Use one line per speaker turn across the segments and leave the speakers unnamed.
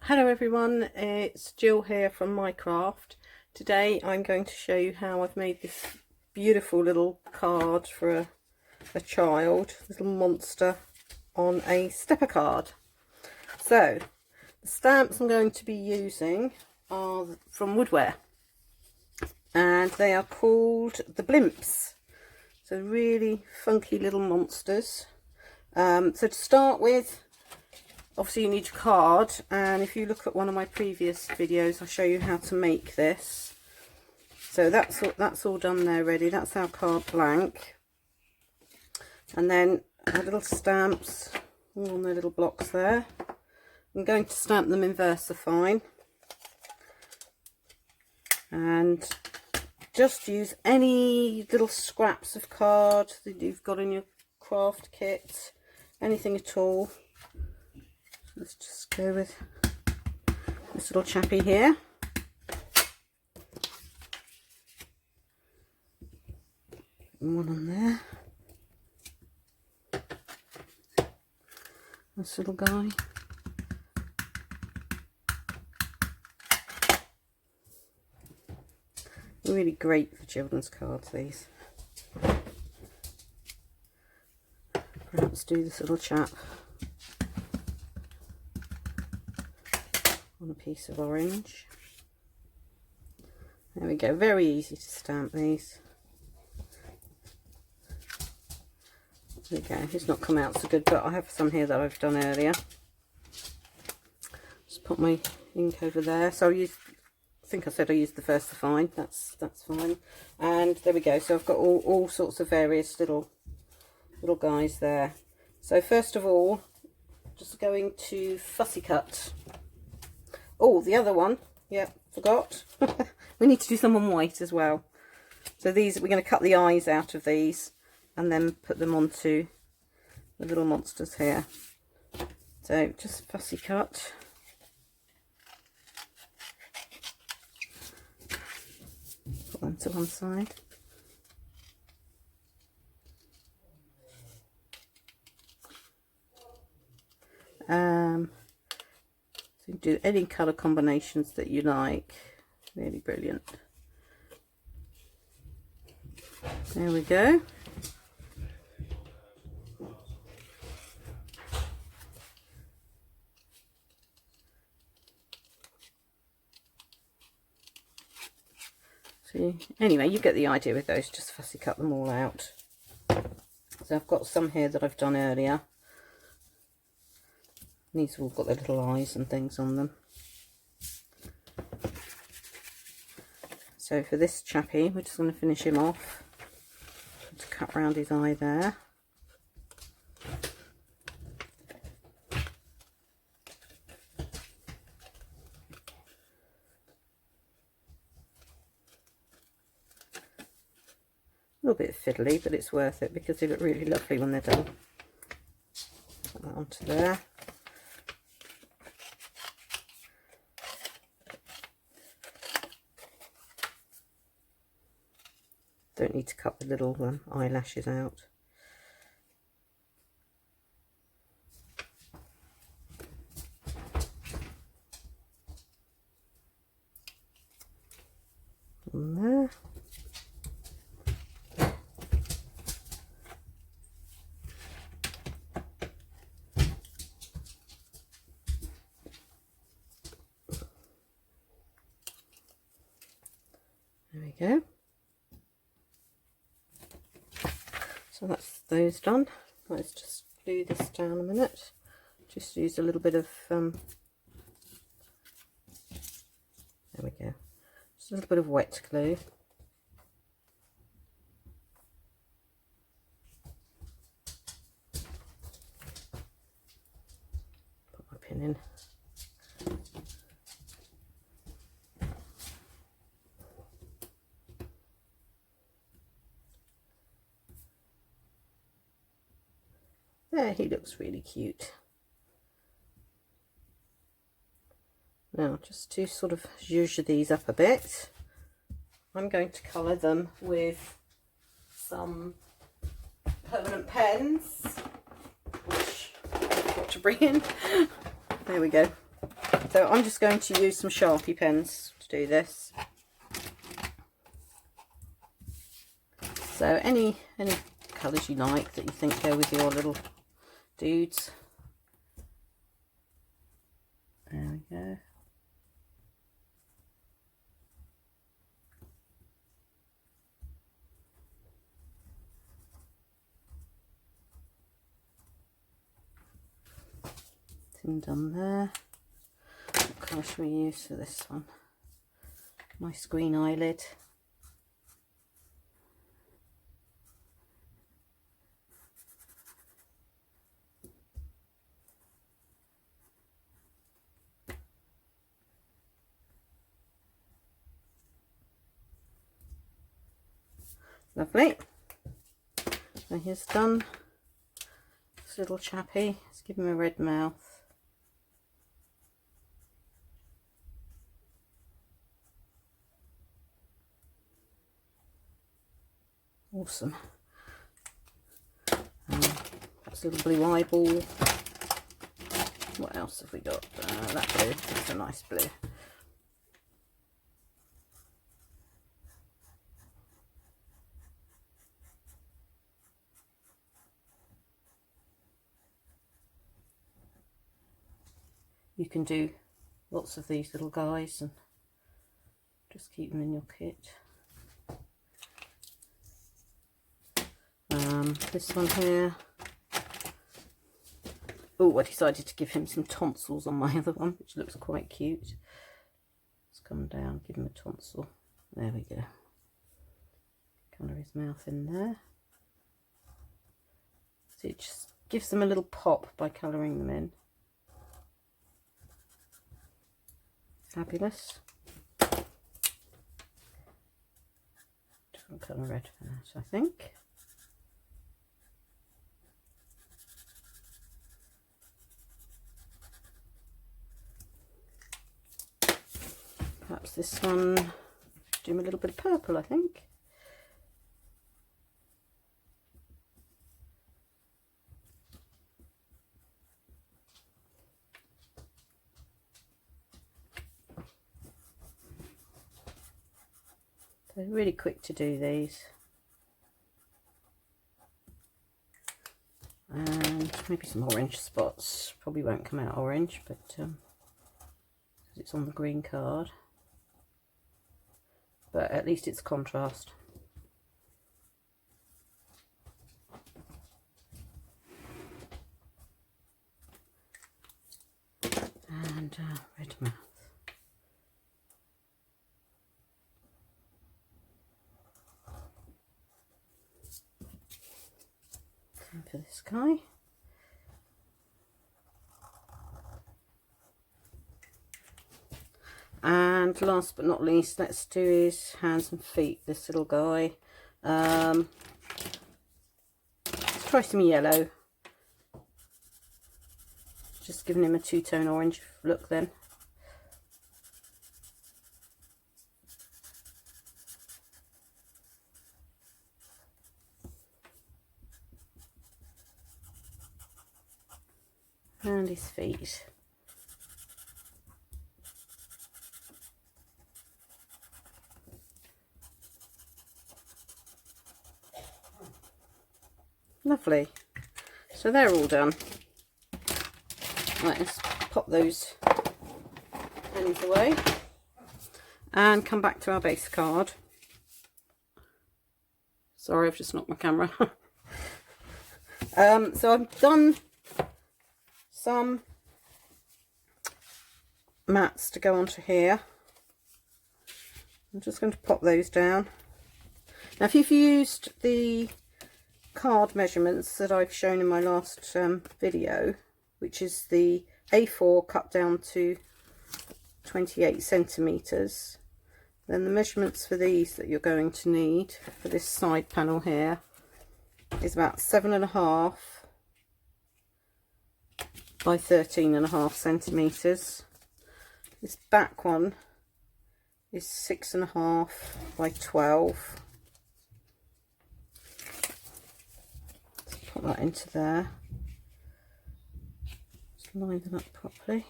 Hello everyone, it's Jill here from Minecraft. Today I'm going to show you how I've made this beautiful little card for a child, little monster on a stepper card. So the stamps I'm going to be using are from Woodware and they are called the Blimps. So really funky little monsters. So to start with, obviously you need your card, and if you look at one of my previous videos I'll show you how to make this. So that's all done there ready. That's our card blank, and then our little stamps all on their little blocks there. I'm going to stamp them in VersaFine and just use any little scraps of card that you've got in your craft kit, anything at all. Let's just go with this little chappy here. One on there. This little guy. Really great for children's cards, these. Perhaps do this little chap on a piece of orange. There we go, very easy to stamp these. There we go, it's not come out so good, but I have some here that I've done earlier. Just put my ink over there. So I think I said I used the VersaFine, that's fine. And there we go, so I've got all sorts of various little guys there. So first of all, just going to fussy cut. Oh, the other one, yeah, forgot. We need to do some on white as well. So these, we're going to cut the eyes out of these and then put them onto the little monsters here. So just fussy cut. Put them to one side. So you do any colour combinations that you like. Really brilliant. There we go. So anyway, you get the idea with those, just fussy cut them all out. So I've got some here that I've done earlier. These have all got their little eyes and things on them. So for this chappy, we're just going to finish him off. Just cut round his eye there. A little bit fiddly, but it's worth it because they look really lovely when they're done. Put that onto there. Don't need to cut the little eyelashes out. On there. There we go. So that's those done. Let's just glue this down a minute. Just use a little bit of there we go. Just a little bit of wet glue. Put my pin in. There, he looks really cute. Now, just to sort of zhuzh these up a bit, I'm going to colour them with some permanent pens, which I've got to bring in. There we go. So I'm just going to use some Sharpie pens to do this. So any colours you like that you think go with your little dudes. There we go. Done there. What colour should we use for this one? Nice green eyelid. Lovely. So here's done. This little chappy. Let's give him a red mouth. Awesome. That's a little blue eyeball. What else have we got? That blue. That's a nice blue. You can do lots of these little guys and just keep them in your kit. This one here. Oh, I decided to give him some tonsils on my other one, which looks quite cute. Let's come down, give him a tonsil. There we go. Colour his mouth in there. So it just gives them a little pop by colouring them in. Fabulous. Different colour red for that, I think. Perhaps this one, do him a little bit of purple, I think. They're really quick to do these. And maybe some orange spots. Probably won't come out orange, but because it's on the green card. But at least it's contrast. And red mouth. Same for this guy. And last but not least, let's do his hands and feet, this little guy. Let's try some yellow. Just giving him a two-tone orange look then. And his feet. Lovely. So they're all done. Right, let's pop those pennies away and come back to our base card. Sorry, I've just knocked my camera. So I've done some mats to go onto here. I'm just going to pop those down. Now, if you've used the card measurements that I've shown in my last video, which is the A4 cut down to 28 centimeters, then the measurements for these that you're going to need for this side panel here is about 7.5 by 13.5 centimeters. This back one is 6.5 by 12. Let's put that into there. Just line them up properly.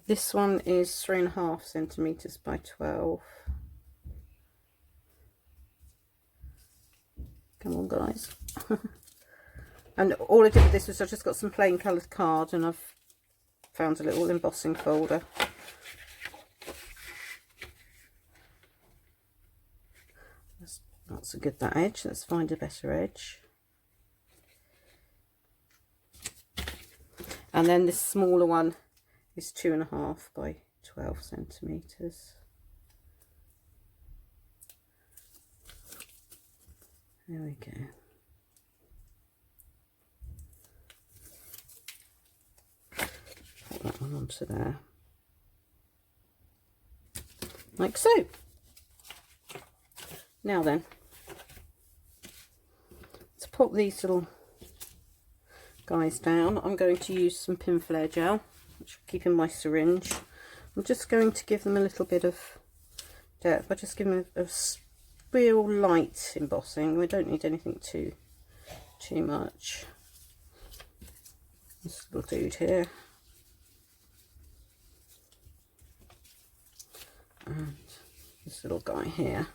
This one is 3.5 centimeters by 12. Come on, guys. And all I did with this was I just got some plain coloured card, and I've found a little embossing folder. That's not so good, that edge. Let's find a better edge. And then this smaller one is 2.5 by 12 centimeters. There we go. Put that one onto there, like so. Now then, to pop these little guys down, I'm going to use some pin flare gel, which I'll keep in my syringe. I'm just going to give them a little bit of depth by just giving them a real light embossing. We don't need anything too much. This little dude here, and this little guy here.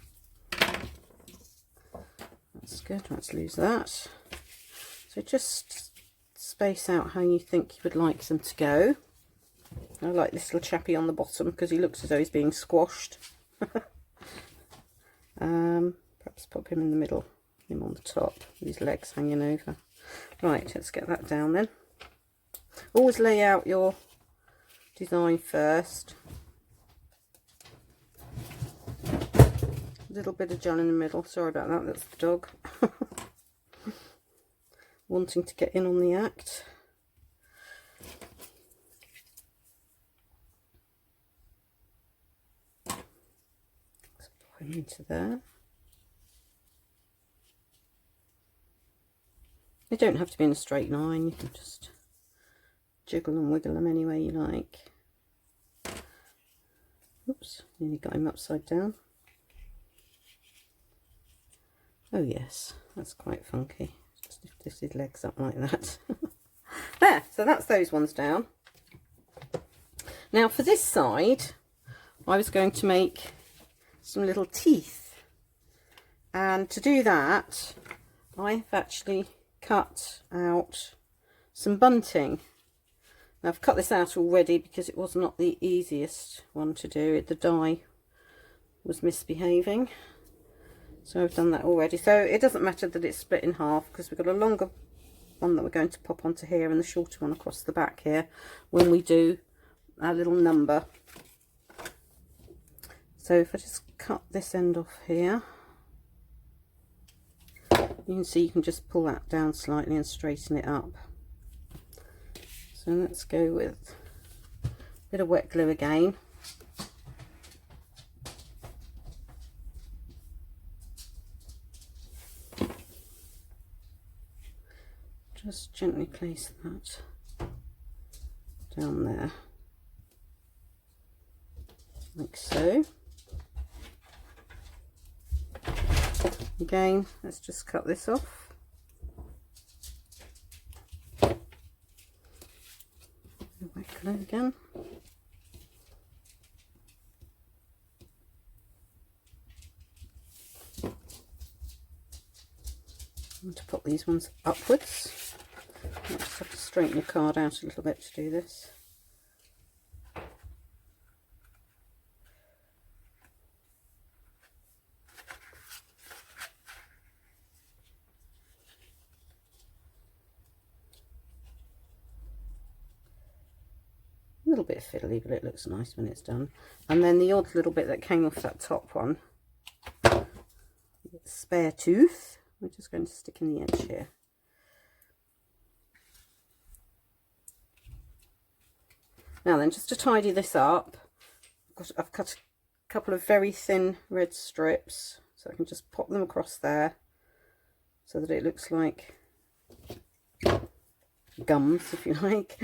That's good. Let's lose that. So just space out how you think you would like them to go. I like this little chappy on the bottom because he looks as though he's being squashed. Perhaps pop him in the middle, him on the top, with his legs hanging over. Right, let's get that down then. Always lay out your design first. A little bit of gel in the middle. Sorry about that, that's the dog. Wanting to get in on the act. Let's put him into there. They don't have to be in a straight line, you can just jiggle and wiggle them any way you like. Oops, nearly got him upside down. Oh yes, that's quite funky. Just lift his legs up like that. There, so that's those ones down. Now for this side, I was going to make some little teeth. And to do that, I've actually cut out some bunting. Now I've cut this out already because it was not the easiest one to do. The die was misbehaving. So I've done that already. So it doesn't matter that it's split in half because we've got a longer one that we're going to pop onto here and the shorter one across the back here when we do our little number. So if I just cut this end off here, you can see you can just pull that down slightly and straighten it up. So let's go with a bit of wet glue again. Just gently place that down there, like so. Again, let's just cut this off. Wet glue again. And to pop these ones upwards. I just have to straighten the card out a little bit to do this. A little bit fiddly, but it looks nice when it's done. And then the odd little bit that came off that top one, spare tooth, we're just going to stick in the edge here. Now then, just to tidy this up, I've cut a couple of very thin red strips, so I can just pop them across there so that it looks like gums, if you like.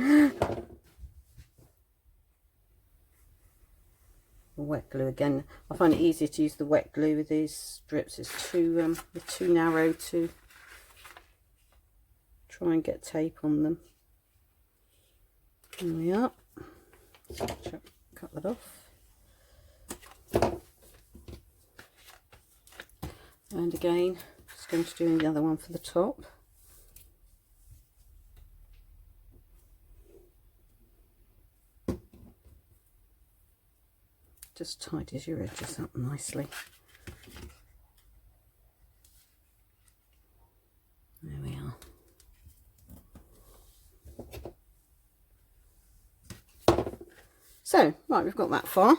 Wet glue again. I find it easier to use the wet glue with these strips. It's too narrow to try and get tape on them. There we are. So cut that off. And again, just going to do the other one for the top. Just tidies your edges up nicely. There we are. So, right, we've got that far.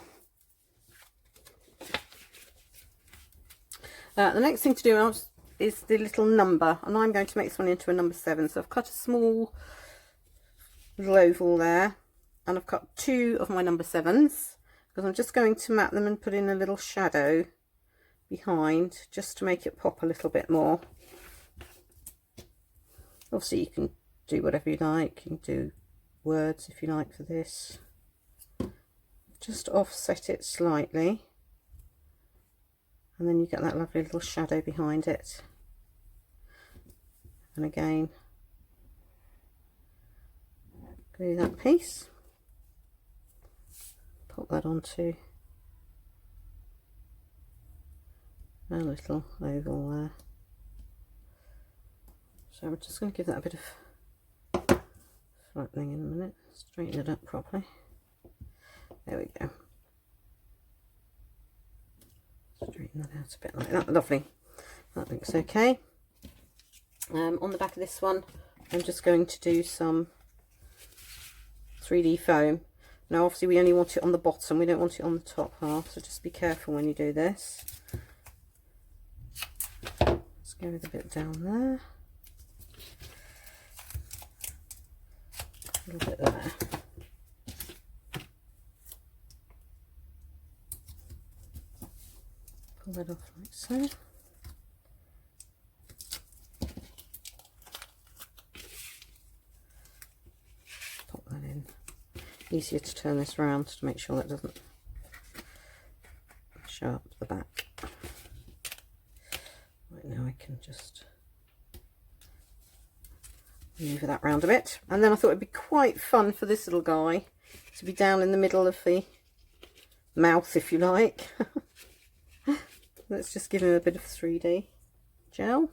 The next thing to do is the little number, and I'm going to make this one into a number 7. So I've cut a small little oval there, and I've cut 2 of my number 7s, because I'm just going to map them and put in a little shadow behind, just to make it pop a little bit more. Obviously you can do whatever you like, you can do words if you like for this. Just offset it slightly. And then you get that lovely little shadow behind it. And again, glue that piece, pop that onto a little oval there. So we're just going to give that a bit of flattening in a minute, straighten it up properly. There we go. Straighten that out a bit like that. Lovely. That looks okay. On the back of this one, I'm just going to do some 3D foam. Now obviously we only want it on the bottom, we don't want it on the top half, so just be careful when you do this. Let's go with a bit down there. A little bit there. Pull that off like so. Pop that in. Easier to turn this around to make sure that doesn't show up the back. Right, now I can just move that round a bit. And then I thought it'd be quite fun for this little guy to be down in the middle of the mouth, if you like. Let's just give him a bit of 3D gel.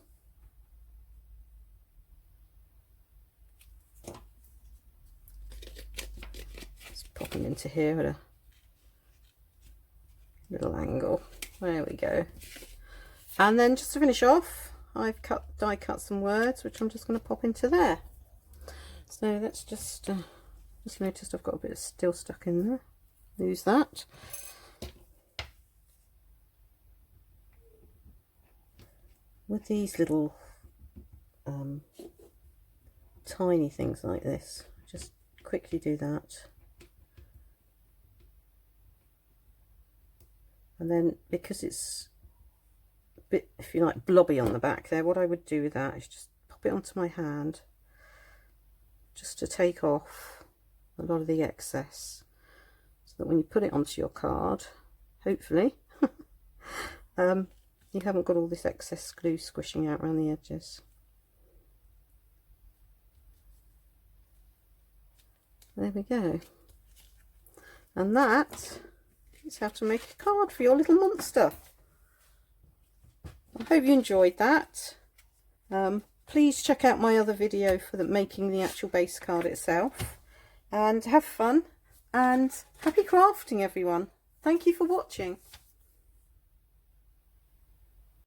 Just pop him into here at a little angle. There we go. And then just to finish off, I've die cut some words, which I'm just going to pop into there. So let's just noticed I've got a bit of still stuck in there. Lose that. With these little tiny things like this, just quickly do that. And then, because it's a bit, if you like, blobby on the back there, what I would do with that is just pop it onto my hand, just to take off a lot of the excess, so that when you put it onto your card, hopefully, you haven't got all this excess glue squishing out around the edges. There we go. And that is how to make a card for your little monster. I hope you enjoyed that. Please check out my other video for making the actual base card itself. And have fun, and happy crafting, everyone. Thank you for watching.